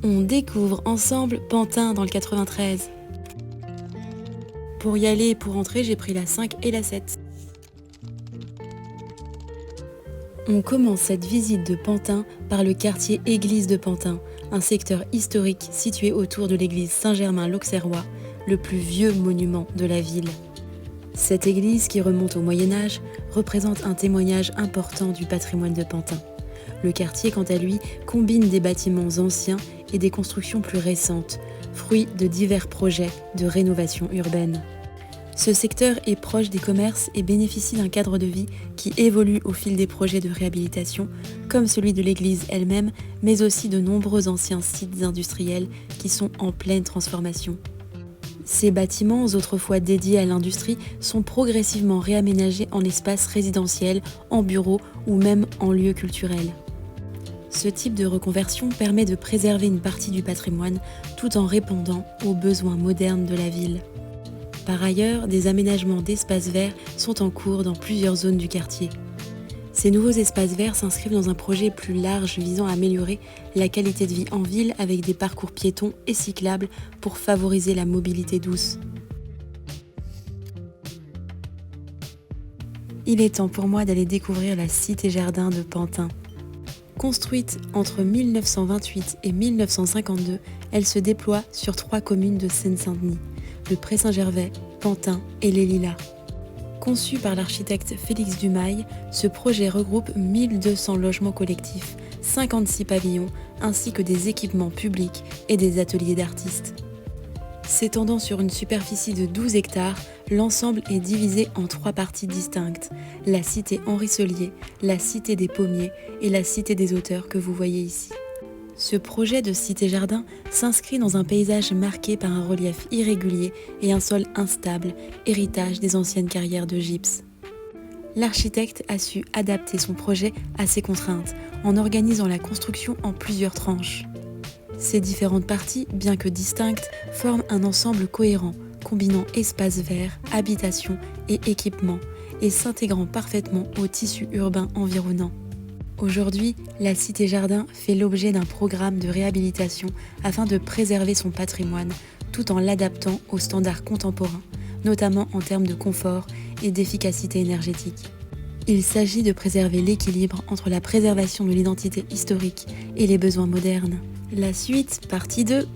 On découvre ensemble Pantin dans le 93. Pour y aller et pour rentrer, j'ai pris la 5 et la 7. On commence cette visite de Pantin par le quartier Église de Pantin, un secteur historique situé autour de l'église Saint-Germain-l'Auxerrois, le plus vieux monument de la ville. Cette église, qui remonte au Moyen-Âge, représente un témoignage important du patrimoine de Pantin. Le quartier, quant à lui, combine des bâtiments anciens et des constructions plus récentes, fruits de divers projets de rénovation urbaine. Ce secteur est proche des commerces et bénéficie d'un cadre de vie qui évolue au fil des projets de réhabilitation, comme celui de l'église elle-même, mais aussi de nombreux anciens sites industriels qui sont en pleine transformation. Ces bâtiments, autrefois dédiés à l'industrie, sont progressivement réaménagés en espaces résidentiels, en bureaux ou même en lieux culturels. Ce type de reconversion permet de préserver une partie du patrimoine tout en répondant aux besoins modernes de la ville. Par ailleurs, des aménagements d'espaces verts sont en cours dans plusieurs zones du quartier. Ces nouveaux espaces verts s'inscrivent dans un projet plus large visant à améliorer la qualité de vie en ville avec des parcours piétons et cyclables pour favoriser la mobilité douce. Il est temps pour moi d'aller découvrir la cité-jardin de Pantin. Construite entre 1928 et 1952, elle se déploie sur 3 communes de Seine-Saint-Denis, le Pré-Saint-Gervais, Pantin et les Lilas. Conçu par l'architecte Félix Dumail, ce projet regroupe 1200 logements collectifs, 56 pavillons, ainsi que des équipements publics et des ateliers d'artistes. S'étendant sur une superficie de 12 hectares, l'ensemble est divisé en 3 parties distinctes, la cité Henri Sellier, la cité des Pommiers et la cité des Auteurs que vous voyez ici. Ce projet de cité-jardin s'inscrit dans un paysage marqué par un relief irrégulier et un sol instable, héritage des anciennes carrières de gypse. L'architecte a su adapter son projet à ces contraintes en organisant la construction en plusieurs tranches. Ces différentes parties, bien que distinctes, forment un ensemble cohérent, combinant espaces verts, habitation et équipements, et s'intégrant parfaitement au tissu urbain environnant. Aujourd'hui, la cité-jardin fait l'objet d'un programme de réhabilitation afin de préserver son patrimoine tout en l'adaptant aux standards contemporains, notamment en termes de confort et d'efficacité énergétique. Il s'agit de préserver l'équilibre entre la préservation de l'identité historique et les besoins modernes. La suite, partie 2.